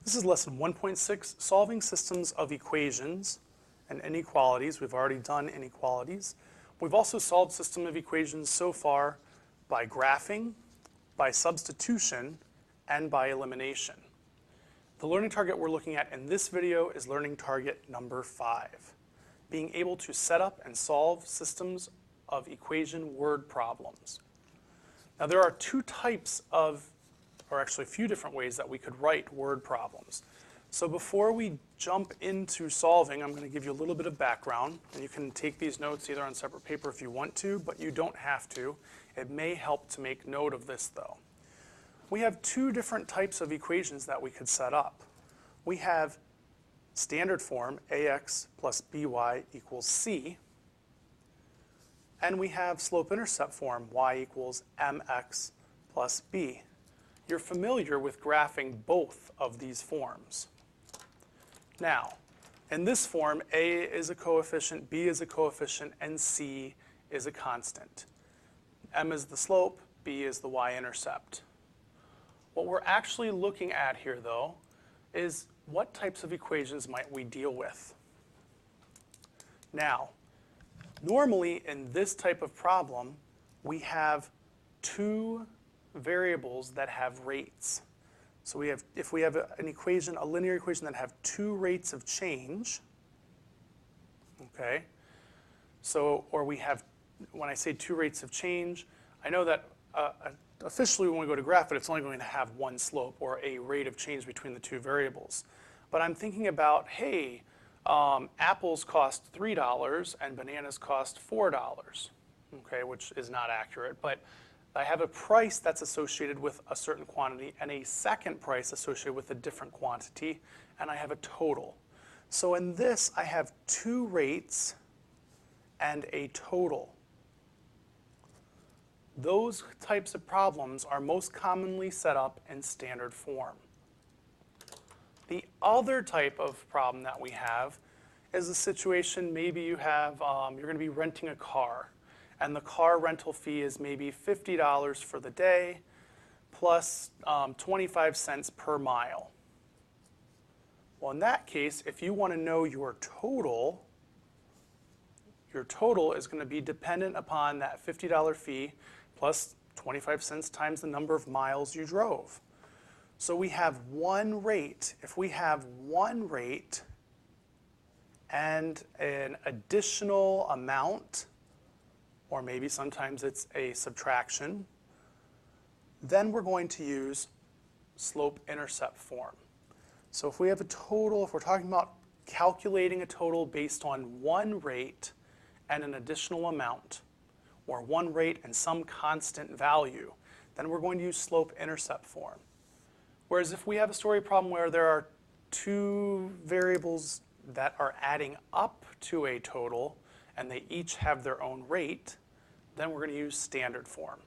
This is lesson 1.6, solving systems of equations and inequalities. We've already done inequalities. We've also solved system of equations so far by graphing, by substitution, and by elimination. The learning target we're looking at in this video is learning target number 5, being able to set up and solve systems of equation word problems. Now there are two types of, or actually a few different ways that we could write word problems. So before we jump into solving, I'm going to give you a little bit of background, and you can take these notes either on separate paper if you want to, but you don't have to. It may help to make note of this though. We have two different types of equations that we could set up. We have standard form, ax plus by equals c, and we have slope-intercept form, y equals mx plus b. You're familiar with graphing both of these forms. Now, in this form, a is a coefficient, b is a coefficient, and c is a constant. M is the slope, b is the y-intercept. What we're actually looking at here, though, is what types of equations might we deal with? Now, normally in this type of problem, we have two variables that have rates. So if we have an equation, a linear equation that have two rates of change, okay? So, or we have, when I say two rates of change, I know that officially when we go to graph it, it's only going to have one slope or a rate of change between the two variables. But I'm thinking about, hey, apples cost $3 and bananas cost $4, okay, which is not accurate, but I have a price that's associated with a certain quantity and a second price associated with a different quantity, and I have a total. So in this, I have two rates and a total. Those types of problems are most commonly set up in standard form. The other type of problem that we have is a situation, maybe you have, you're going to be renting a car, and the car rental fee is maybe $50 for the day plus 25 cents per mile. Well, in that case, if you want to know your total is going to be dependent upon that $50 fee plus 25 cents times the number of miles you drove. So we have one rate. If we have one rate and an additional amount, or maybe sometimes it's a subtraction, then we're going to use slope-intercept form. So if we have a total, if we're talking about calculating a total based on one rate and an additional amount, or one rate and some constant value, then we're going to use slope-intercept form. Whereas if we have a story problem where there are two variables that are adding up to a total, and they each have their own rate, then we're going to use standard form.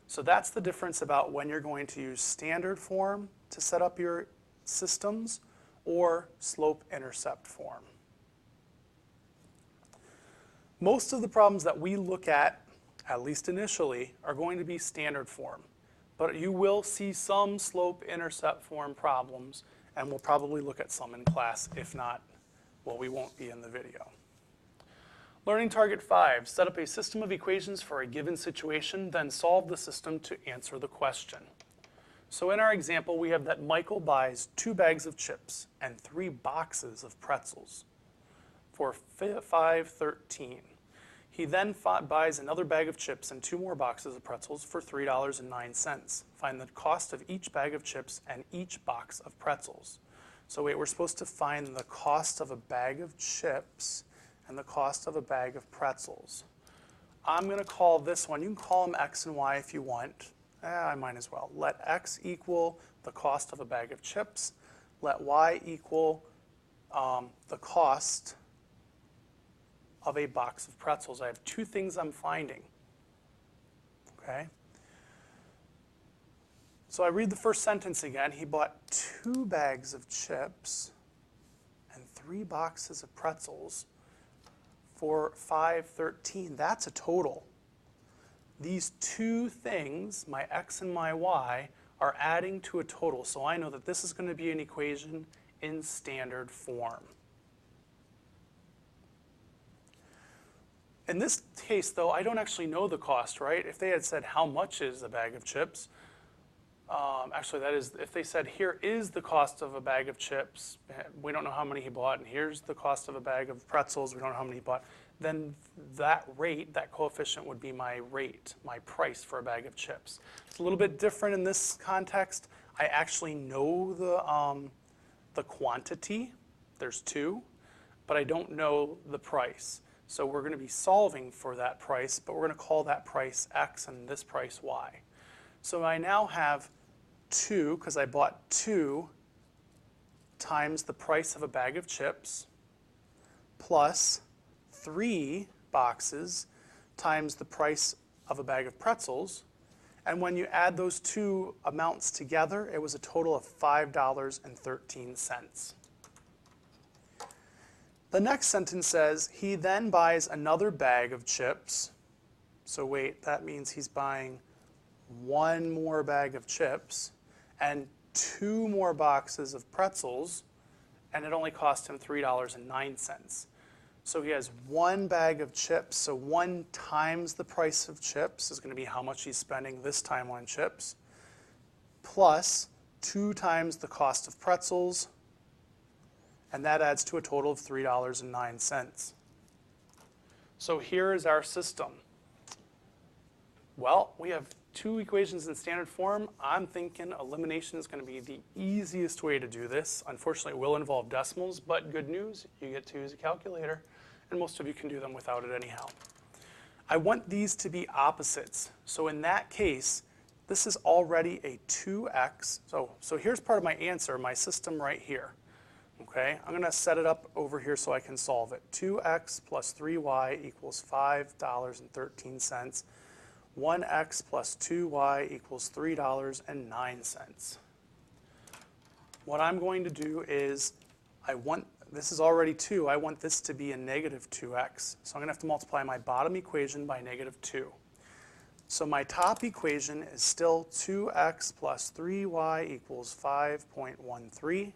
So that's the difference about when you're going to use standard form to set up your systems or slope-intercept form. Most of the problems that we look at least initially, are going to be standard form. But you will see some slope-intercept form problems, and we'll probably look at some in class. If not, well, we won't be in the video. Learning target 5, set up a system of equations for a given situation, then solve the system to answer the question. So in our example, we have that Michael buys 2 bags of chips and 3 boxes of pretzels for $5.13. He then buys another bag of chips and 2 more boxes of pretzels for $3.09. Find the cost of each bag of chips and each box of pretzels. So wait, we're supposed to find the cost of a bag of chips and the cost of a bag of pretzels. I'm going to call this one, you can call them x and y if you want. I might as well. Let x equal the cost of a bag of chips. Let y equal the cost of a box of pretzels. I have 2 things I'm finding. Okay? So I read the first sentence again. He bought 2 bags of chips and 3 boxes of pretzels for $5.13. That's a total. These 2 things, my x and my y, are adding to a total. So I know that this is going to be an equation in standard form. In this case, though, I don't actually know the cost, right? If they had said, how much is a bag of chips? Actually, that is, if they said, here is the cost of a bag of chips, we don't know how many he bought, and here's the cost of a bag of pretzels, we don't know how many he bought, then that rate, that coefficient would be my rate, my price for a bag of chips. It's a little bit different in this context. I actually know the quantity, there's 2, but I don't know the price. So we're going to be solving for that price, but we're going to call that price x and this price y. So I now have 2, because I bought 2 times the price of a bag of chips, plus 3 boxes times the price of a bag of pretzels. And when you add those 2 amounts together, it was a total of $5.13. The next sentence says, he then buys another bag of chips. So wait, that means he's buying 1 more bag of chips and 2 more boxes of pretzels, and it only cost him $3.09. So he has 1 bag of chips, so 1 times the price of chips is going to be how much he's spending this time on chips, plus 2 times the cost of pretzels, and that adds to a total of $3.09. So here is our system. Well, we have 2 equations in standard form. I'm thinking elimination is going to be the easiest way to do this. Unfortunately, it will involve decimals, but good news, you get to use a calculator, and most of you can do them without it anyhow. I want these to be opposites. So in that case, this is already a 2x. So here's part of my answer, my system right here. Okay, I'm going to set it up over here so I can solve it. 2x plus 3y equals $5.13. 1x plus 2y equals $3.09. What I'm going to do is, this is already 2, I want this to be a negative 2x. So I'm going to have to multiply my bottom equation by negative 2. So my top equation is still 2x plus 3y equals 5.13.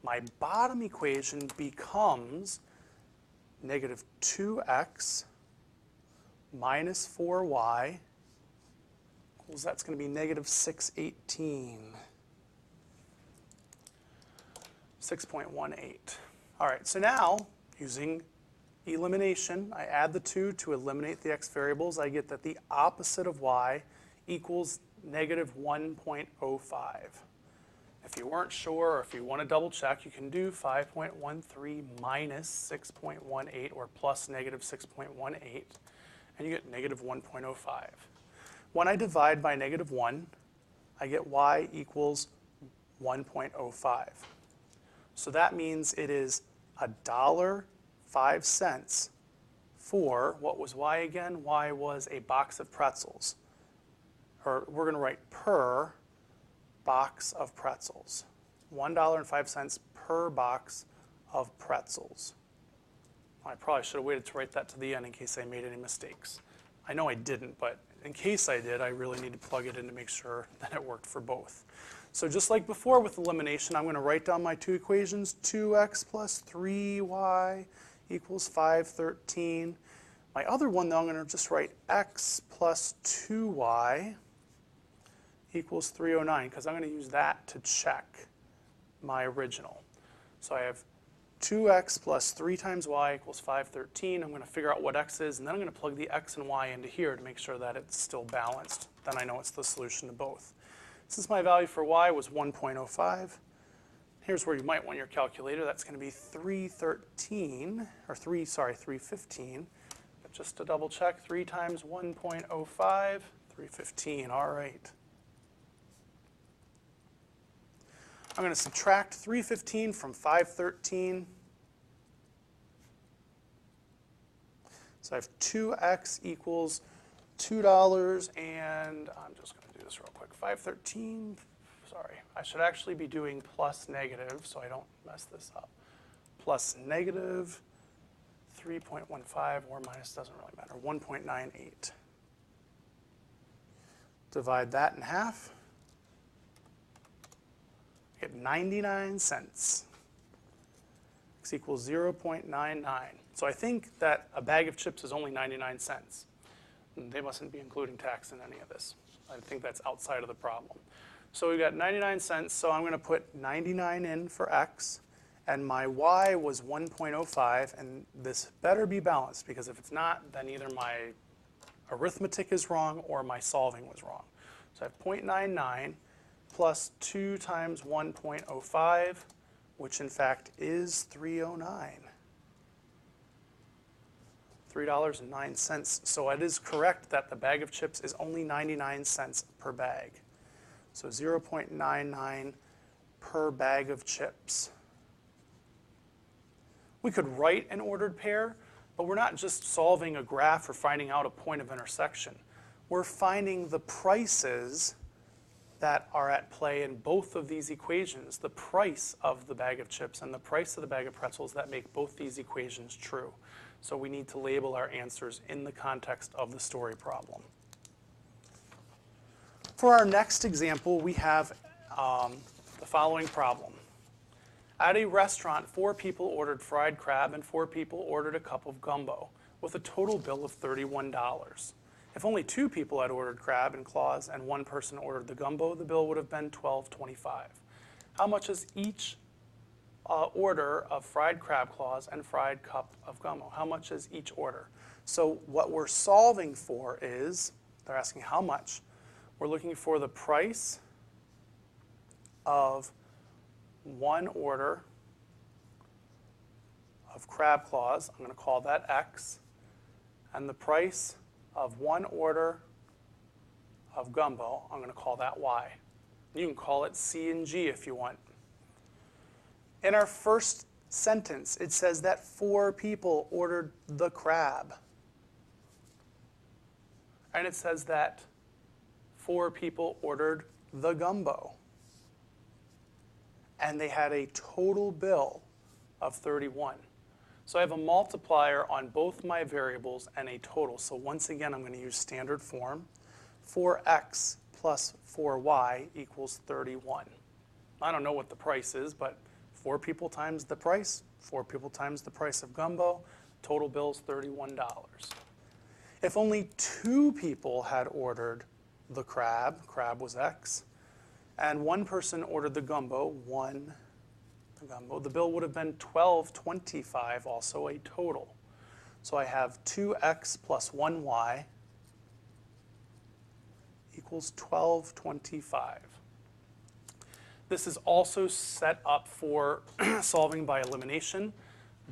My bottom equation becomes negative 2x minus 4y equals, that's going to be negative 618. 6.18. All right, so now, using elimination, I add the 2 to eliminate the x variables. I get that the opposite of y equals negative 1.05. If you weren't sure, or if you want to double check, you can do 5.13 minus 6.18 or plus negative 6.18, and you get negative 1.05. When I divide by negative 1, I get y equals 1.05. So that means it is $1.05 for, what was y again? Y was a box of pretzels. Or we're going to write per box of pretzels. $1.05 per box of pretzels. I probably should have waited to write that to the end in case I made any mistakes. I know I didn't, but in case I did, I really need to plug it in to make sure that it worked for both. So just like before with elimination, I'm going to write down my 2 equations. 2x plus 3y equals 513. My other one, though, I'm going to just write x plus 2y equals 309, because I'm going to use that to check my original. So I have 2x plus 3 times y equals 513. I'm going to figure out what x is, and then I'm going to plug the x and y into here to make sure that it's still balanced. Then I know it's the solution to both. Since my value for y was 1.05, here's where you might want your calculator. That's going to be 315. But just to double check, 3 times 1.05, 315. All right. I'm going to subtract 315 from 513. So I have 2x equals $2, and I'm just going to do this real quick. 513, sorry, I should actually be doing plus negative so I don't mess this up. Plus negative 3.15 or minus, doesn't really matter, 1.98. Divide that in half. I get 99 cents. X equals 0.99. So I think that a bag of chips is only 99 cents. They mustn't be including tax in any of this. I think that's outside of the problem. So we've got 99 cents, so I'm going to put 99 in for X, and my Y was 1.05, and this better be balanced, because if it's not, then either my arithmetic is wrong or my solving was wrong. So I have 0.99 plus 2 times 1.05, which in fact is $3.09. $3.09. So it is correct that the bag of chips is only 99 cents per bag. So 0.99 per bag of chips. We could write an ordered pair, but we're not just solving a graph or finding out a point of intersection. We're finding the prices that are at play in both of these equations, the price of the bag of chips and the price of the bag of pretzels that make both these equations true. So we need to label our answers in the context of the story problem. For our next example, we have the following problem. At a restaurant, 4 people ordered fried crab and 4 people ordered a cup of gumbo, with a total bill of $31. If only 2 people had ordered crab and claws and 1 person ordered the gumbo, the bill would have been $12.25. How much is each order of fried crab claws and fried cup of gumbo? How much is each order? So what we're solving for is, they're asking how much. We're looking for the price of 1 order of crab claws. I'm going to call that X. And the price of 1 order of gumbo, I'm going to call that Y. You can call it C and G if you want. In our first sentence, it says that 4 people ordered the crab. And it says that 4 people ordered the gumbo. And they had a total bill of 31. So I have a multiplier on both my variables and a total. So once again, I'm going to use standard form. 4x plus 4y equals 31. I don't know what the price is, but 4 people times the price, 4 people times the price of gumbo, total bill's $31. If only 2 people had ordered the crab was X, and 1 person ordered the gumbo, the bill would have been $12.25, also a total. So I have 2x plus 1y equals $12.25. This is also set up for solving by elimination,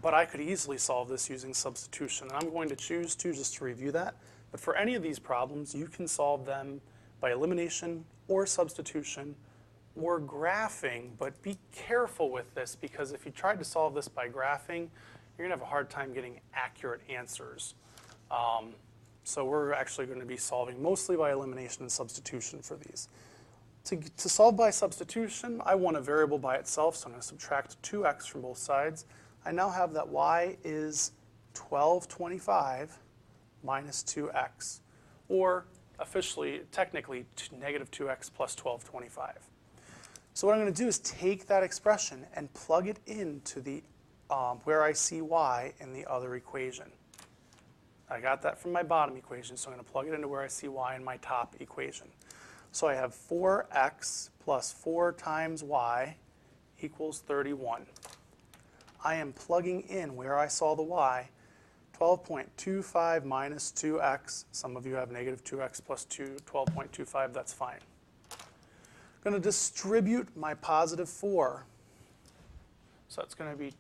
but I could easily solve this using substitution. And I'm going to choose to, just to review that. But for any of these problems, you can solve them by elimination or substitution or graphing, but be careful with this, because if you tried to solve this by graphing, you're going to have a hard time getting accurate answers. So we're actually going to be solving mostly by elimination and substitution for these. To solve by substitution, I want a variable by itself, so I'm going to subtract 2x from both sides. I now have that y is 12.25 minus 2x, or officially, technically, negative 2x plus 12.25. So what I'm going to do is take that expression and plug it into the where I see y in the other equation. I got that from my bottom equation, so I'm going to plug it into where I see y in my top equation. So I have 4x plus 4 times y equals 31. I am plugging in where I saw the y, 12.25 minus 2x. Some of you have negative 2x plus 12.25, that's fine. I'm going to distribute my positive 4. So it's going to be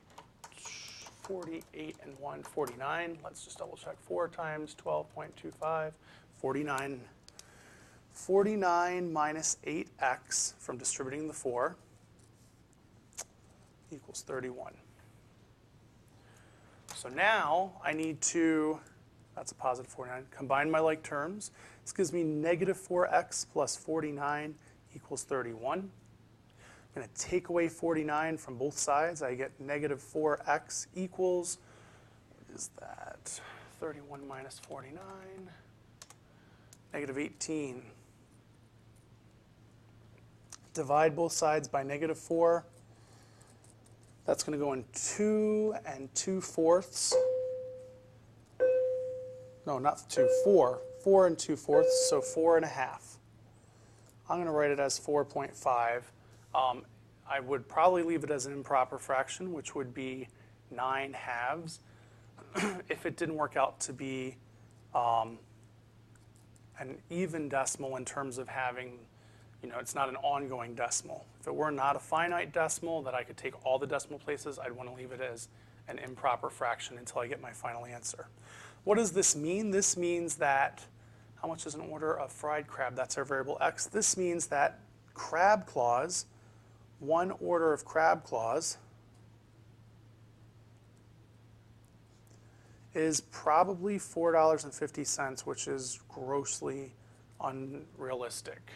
48 and 1, 49. Let's just double check. 4 times 12.25, 49. 49 minus 8x from distributing the 4 equals 31. So now I need to, that's a positive 49, combine my like terms. This gives me negative 4x plus 49 equals 31. I'm going to take away 49 from both sides. I get negative 4x equals, what is that? 31 minus 49, negative 18. divide both sides by -4. That's going to go in 2 2/4. No, not 2, 4. 4 2/4, so 4.5. I'm going to write it as 4.5. I would probably leave it as an improper fraction, which would be 9/2 if it didn't work out to be an even decimal in terms of having, it's not an ongoing decimal. If it were not a finite decimal that I could take all the decimal places, I'd want to leave it as an improper fraction until I get my final answer. What does this mean? This means that, how much is an order of fried crab? That's our variable x. This means that crab claws, 1 order of crab claws, is probably $4.50, which is grossly unrealistic.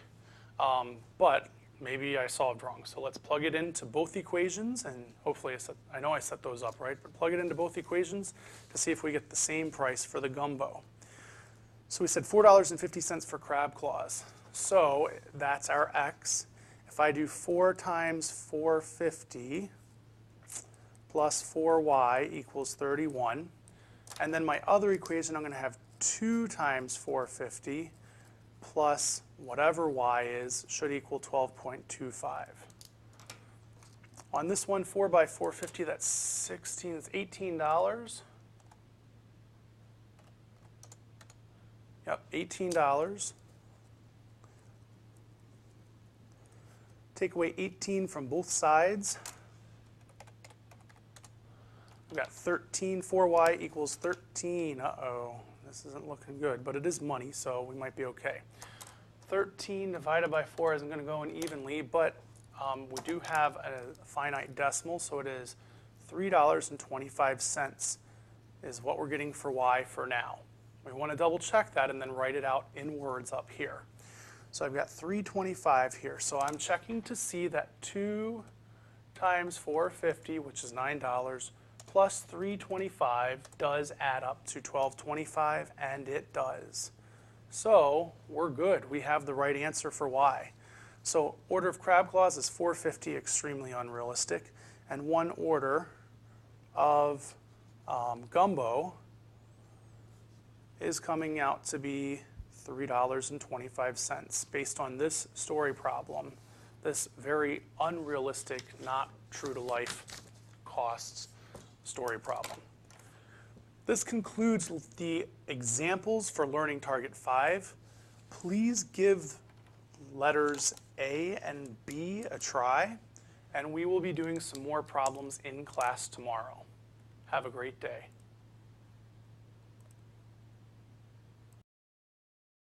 But maybe I solved wrong. So let's plug it into both equations, and hopefully I know I set those up right, but plug it into both equations to see if we get the same price for the gumbo. So we said $4.50 for crab claws. So that's our x. If I do 4 times 450 plus 4y equals 31, and then my other equation, I'm going to have 2 times 450 plus whatever y is should equal 12.25. On this one, 4 by 450, that's 16, it's $18. Yep, $18. Take away 18 from both sides. We've got 13, 4y equals 13. Uh-oh, this isn't looking good, but it is money, so we might be okay. 13 divided by 4 isn't going to go in evenly, but we do have a finite decimal, so it is $3.25 is what we're getting for y for now. We want to double check that and then write it out in words up here. So I've got 325 here. So I'm checking to see that 2 times 450, which is $9, plus 325 does add up to $12.25, and it does. So we're good. We have the right answer for y. So order of crab claws is 450, extremely unrealistic, and 1 order of gumbo is coming out to be $3.25 based on this story problem, this very unrealistic, not true to life costs story problem. This concludes the examples for Learning Target 5. Please give letters A and B a try, and we will be doing some more problems in class tomorrow. Have a great day.